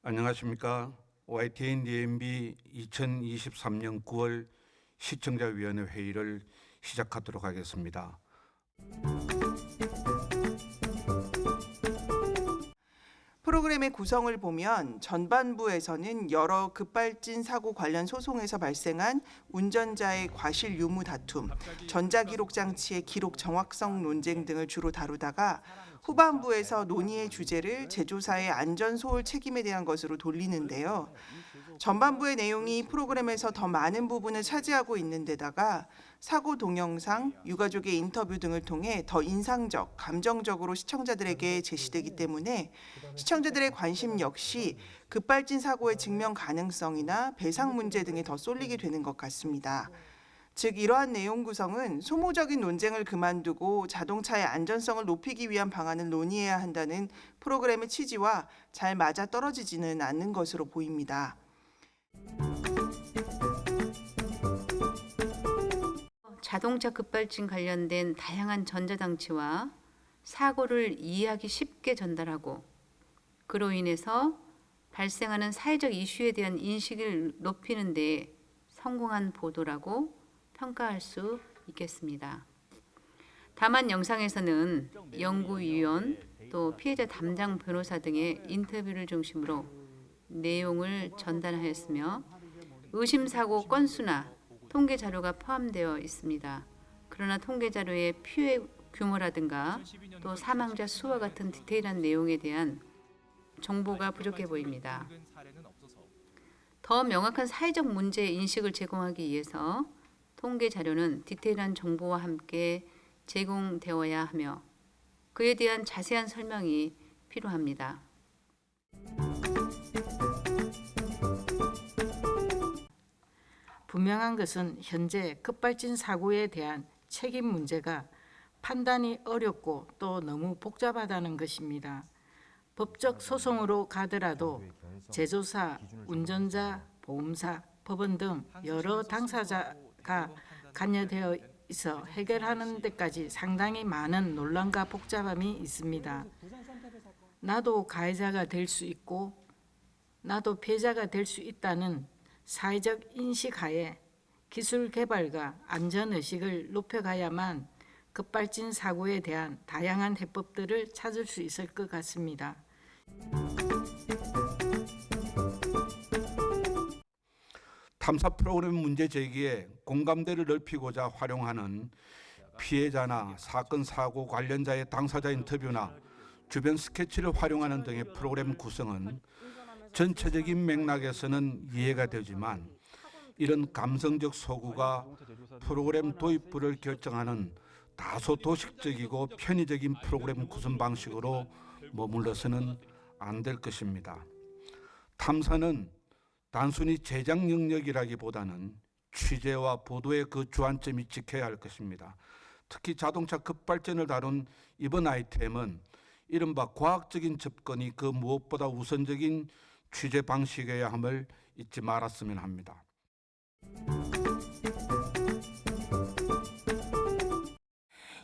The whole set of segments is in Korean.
안녕하십니까. YTN DMB 2023년 9월 시청자위원회 회의를 시작하도록 하겠습니다. 프로그램의 구성을 보면 전반부에서는 여러 급발진 사고 관련 소송에서 발생한 운전자의 과실 유무 다툼, 전자기록 장치의 기록 정확성 논쟁 등을 주로 다루다가 후반부에서 논의의 주제를 제조사의 안전 소홀 책임에 대한 것으로 돌리는데요. 전반부의 내용이 프로그램에서 더 많은 부분을 차지하고 있는 데다가 사고 동영상, 유가족의 인터뷰 등을 통해 더 인상적, 감정적으로 시청자들에게 제시되기 때문에 시청자들의 관심 역시 급발진 사고의 증명 가능성이나 배상 문제 등에 더 쏠리게 되는 것 같습니다. 즉 이러한 내용 구성은 소모적인 논쟁을 그만두고 자동차의 안전성을 높이기 위한 방안을 논의해야 한다는 프로그램의 취지와 잘 맞아떨어지지는 않는 것으로 보입니다. 자동차 급발진 관련된 다양한 전자장치와 사고를 이해하기 쉽게 전달하고 그로 인해서 발생하는 사회적 이슈에 대한 인식을 높이는 데 성공한 보도라고 평가할 수 있겠습니다. 다만 영상에서는 연구위원 또 피해자 담당 변호사 등의 인터뷰를 중심으로 내용을 전달하였으며 의심사고 건수나 통계 자료가 포함되어 있습니다. 그러나 통계 자료의 피해 규모라든가 또 사망자 수와 같은 디테일한 내용에 대한 정보가 부족해 보입니다. 더 명확한 사회적 문제 인식을 제공하기 위해서 통계 자료는 디테일한 정보와 함께 제공되어야 하며 그에 대한 자세한 설명이 필요합니다. 분명한 것은 현재 급발진 사고에 대한 책임 문제가 판단이 어렵고 또 너무 복잡하다는 것입니다. 법적 소송으로 가더라도 제조사, 운전자, 보험사, 법원 등 여러 당사자가 관여되어 있어 해결하는 데까지 상당히 많은 논란과 복잡함이 있습니다. 나도 가해자가 될 수 있고 나도 피해자가 될 수 있다는 사회적 인식하에 기술 개발과 안전의식을 높여가야만 급발진 사고에 대한 다양한 해법들을 찾을 수 있을 것 같습니다. 탐사 프로그램 문제 제기에 공감대를 넓히고자 활용하는 피해자나 사건 사고 관련자의 당사자 인터뷰나 주변 스케치를 활용하는 등의 프로그램 구성은 전체적인 맥락에서는 이해가 되지만 이런 감성적 소구가 프로그램 도입부를 결정하는 다소 도식적이고 편의적인 프로그램 구성 방식으로 머물러서는 안 될 것입니다. 탐사는 단순히 제작 영역이라기보다는 취재와 보도의 그 주안점이 지켜야 할 것입니다. 특히 자동차 급발진을 다룬 이번 아이템은 이른바 과학적인 접근이 그 무엇보다 우선적인 취재 방식이어야 함을 잊지 말았으면 합니다.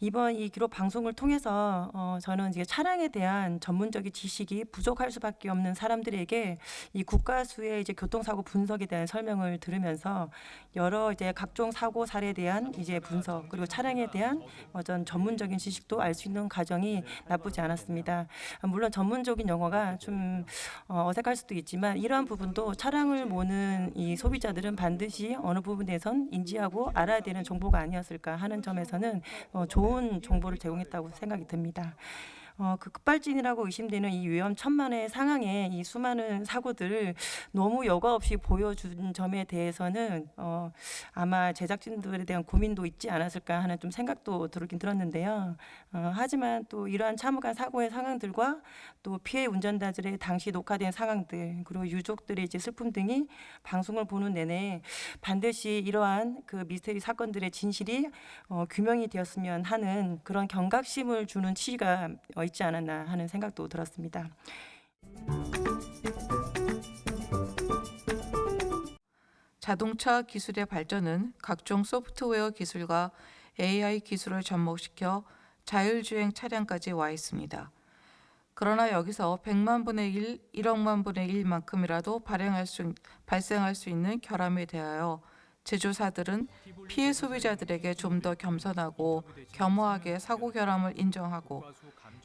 이번 이 기록 방송을 통해서 저는 이제 차량에 대한 전문적인 지식이 부족할 수밖에 없는 사람들에게 이 국가수의 이제 교통사고 분석에 대한 설명을 들으면서 여러 이제 각종 사고 사례에 대한 이제 분석 그리고 차량에 대한 어떤 전문적인 지식도 알 수 있는 과정이 나쁘지 않았습니다. 물론 전문적인 용어가 좀 어색할 수도 있지만 이러한 부분도 차량을 모는 이 소비자들은 반드시 어느 부분에선 인지하고 알아야 되는 정보가 아니었을까 하는 점에서는 좋은 정보를 제공했다고 생각이 듭니다. 그 급발진이라고 의심되는 이 위험천만의 상황에 이 수많은 사고들을 너무 여과 없이 보여준 점에 대해서는 아마 제작진들에 대한 고민도 있지 않았을까 하는 좀 생각도 들긴 들었는데요. 하지만 또 이러한 참혹한 사고의 상황들과 또 피해 운전자들의 당시 녹화된 상황들 그리고 유족들의 이제 슬픔 등이 방송을 보는 내내 반드시 이러한 그 미스테리 사건들의 진실이 규명이 되었으면 하는 그런 경각심을 주는 취지가 있지 않았나 하는 생각도 들었습니다. 자동차 기술의 발전은 각종 소프트웨어 기술과 AI 기술을 접목시켜 자율주행 차량까지 와 있습니다. 그러나 여기서 100만 분의 1, 1억만 분의 1만큼이라도 발생할 수 있는 결함에 대하여 제조사들은 피해 소비자들에게 좀 더 겸손하고 겸허하게 사고 결함을 인정하고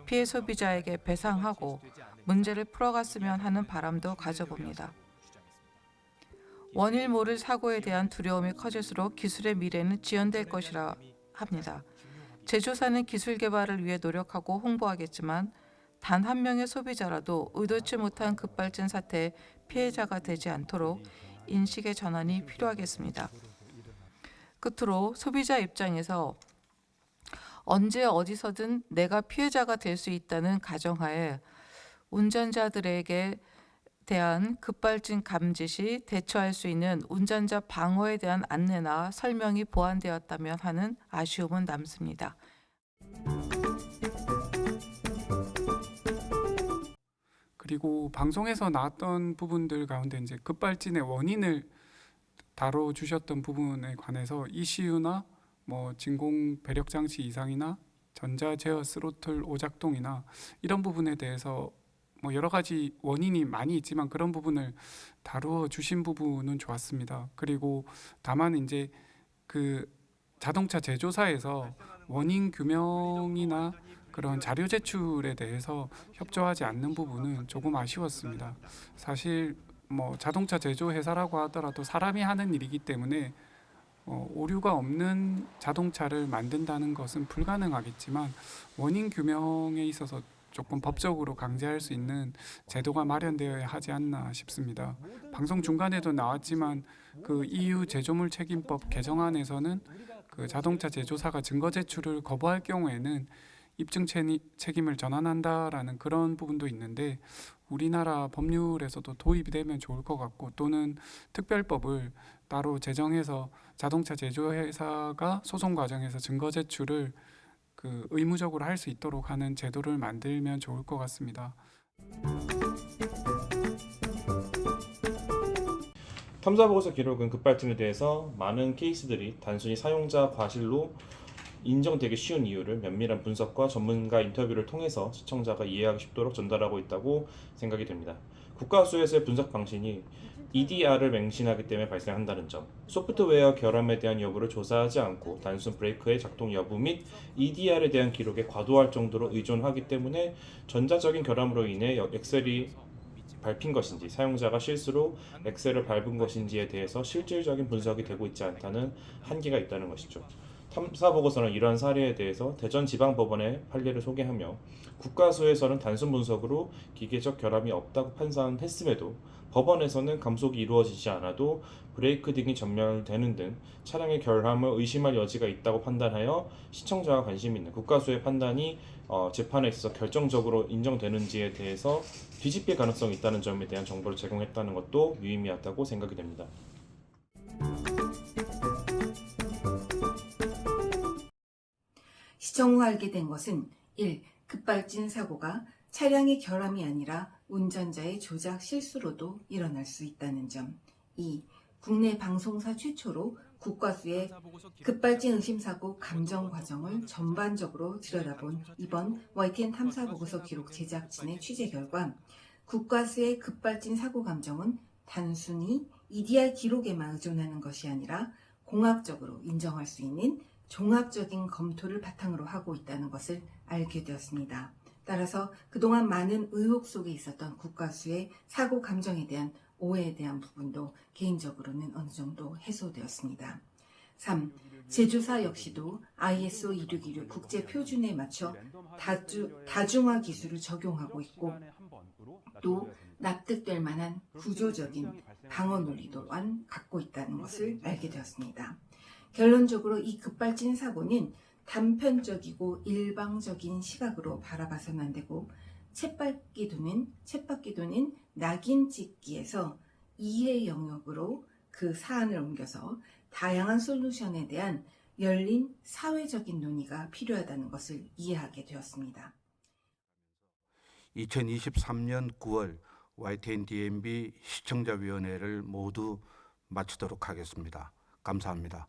피해 소비자에게 배상하고 문제를 풀어갔으면 하는 바람도 가져봅니다. 원일 모를 사고에 대한 두려움이 커질수록 기술의 미래는 지연될 것이라 합니다. 제조사는 기술 개발을 위해 노력하고 홍보하겠지만 단 한 명의 소비자라도 의도치 못한 급발진 사태의 피해자가 되지 않도록 인식의 전환이 필요하겠습니다. 끝으로 소비자 입장에서 언제 어디서든 내가 피해자가 될 수 있다는 가정하에 운전자들에게 대한 급발진 감지 시 대처할 수 있는 운전자 방어에 대한 안내나 설명이 보완되었다면 하는 아쉬움은 남습니다. 그리고 방송에서 나왔던 부분들 가운데 이제 급발진의 원인을 다뤄주셨던 부분에 관해서 ECU나 뭐 진공 배력 장치 이상이나 전자 제어 스로틀 오작동이나 이런 부분에 대해서 뭐 여러 가지 원인이 많이 있지만 그런 부분을 다루어 주신 부분은 좋았습니다. 그리고 다만 이제 그 자동차 제조사에서 원인 규명이나 그런 자료 제출에 대해서 협조하지 않는 부분은 조금 아쉬웠습니다. 사실 뭐 자동차 제조 회사라고 하더라도 사람이 하는 일이기 때문에 오류가 없는 자동차를 만든다는 것은 불가능하겠지만 원인 규명에 있어서 조금 법적으로 강제할 수 있는 제도가 마련되어야 하지 않나 싶습니다. 방송 중간에도 나왔지만 그 EU 제조물 책임법 개정안에서는 그 자동차 제조사가 증거 제출을 거부할 경우에는 입증 책임을 전환한다라는 그런 부분도 있는데 우리나라 법률에서도 도입이 되면 좋을 것 같고 또는 특별법을 따로 제정해서 자동차 제조회사가 소송 과정에서 증거 제출을 그 의무적으로 할 수 있도록 하는 제도를 만들면 좋을 것 같습니다. 탐사보고서 기록은 급발진에 대해서 많은 케이스들이 단순히 사용자 과실로 인정되기 쉬운 이유를 면밀한 분석과 전문가 인터뷰를 통해서 시청자가 이해하기 쉽도록 전달하고 있다고 생각이 됩니다. 국가수에서의 분석 방식이 EDR을 맹신하기 때문에 발생한다는 점, 소프트웨어 결함에 대한 여부를 조사하지 않고 단순 브레이크의 작동 여부 및 EDR에 대한 기록에 과도할 정도로 의존하기 때문에 전자적인 결함으로 인해 엑셀이 밟힌 것인지 사용자가 실수로 엑셀을 밟은 것인지에 대해서 실질적인 분석이 되고 있지 않다는 한계가 있다는 것이죠. 탐사보고서는 이러한 사례에 대해서 대전지방법원의 판례를 소개하며 국가수에서는 단순 분석으로 기계적 결함이 없다고 판단했음에도 법원에서는 감속이 이루어지지 않아도 브레이크 등이 전멸되는 등 차량의 결함을 의심할 여지가 있다고 판단하여 시청자가 관심 있는 국가수의 판단이 재판에 있어서 결정적으로 인정되는지에 대해서 뒤집힐 가능성이 있다는 점에 대한 정보를 제공했다는 것도 유의미하다고 생각이 됩니다. 시청 후 알게 된 것은 1. 급발진 사고가 차량의 결함이 아니라 운전자의 조작 실수로도 일어날 수 있다는 점. 2. 국내 방송사 최초로 국과수의 급발진 의심사고 감정 과정을 전반적으로 들여다본 이번 YTN 탐사보고서 기록 제작진의 취재 결과 국과수의 급발진 사고 감정은 단순히 EDR 기록에만 의존하는 것이 아니라 공학적으로 인정할 수 있는 종합적인 검토를 바탕으로 하고 있다는 것을 알게 되었습니다. 따라서 그동안 많은 의혹 속에 있었던 국과수의 사고 감정에 대한 오해에 대한 부분도 개인적으로는 어느 정도 해소되었습니다. 3. 제조사 역시도 ISO 2616 국제 표준에 맞춰 다중화 기술을 적용하고 있고 또 납득될 만한 구조적인 방어 논리 또한 갖고 있다는 것을 알게 되었습니다. 결론적으로 이 급발진 사고는 단편적이고 일방적인 시각으로 바라봐서는 안 되고 쳇바퀴도는 낙인 찍기에서 이해 영역으로 그 사안을 옮겨서 다양한 솔루션에 대한 열린 사회적인 논의가 필요하다는 것을 이해하게 되었습니다. 2023년 9월 YTN DMB 시청자위원회를 모두 마치도록 하겠습니다. 감사합니다.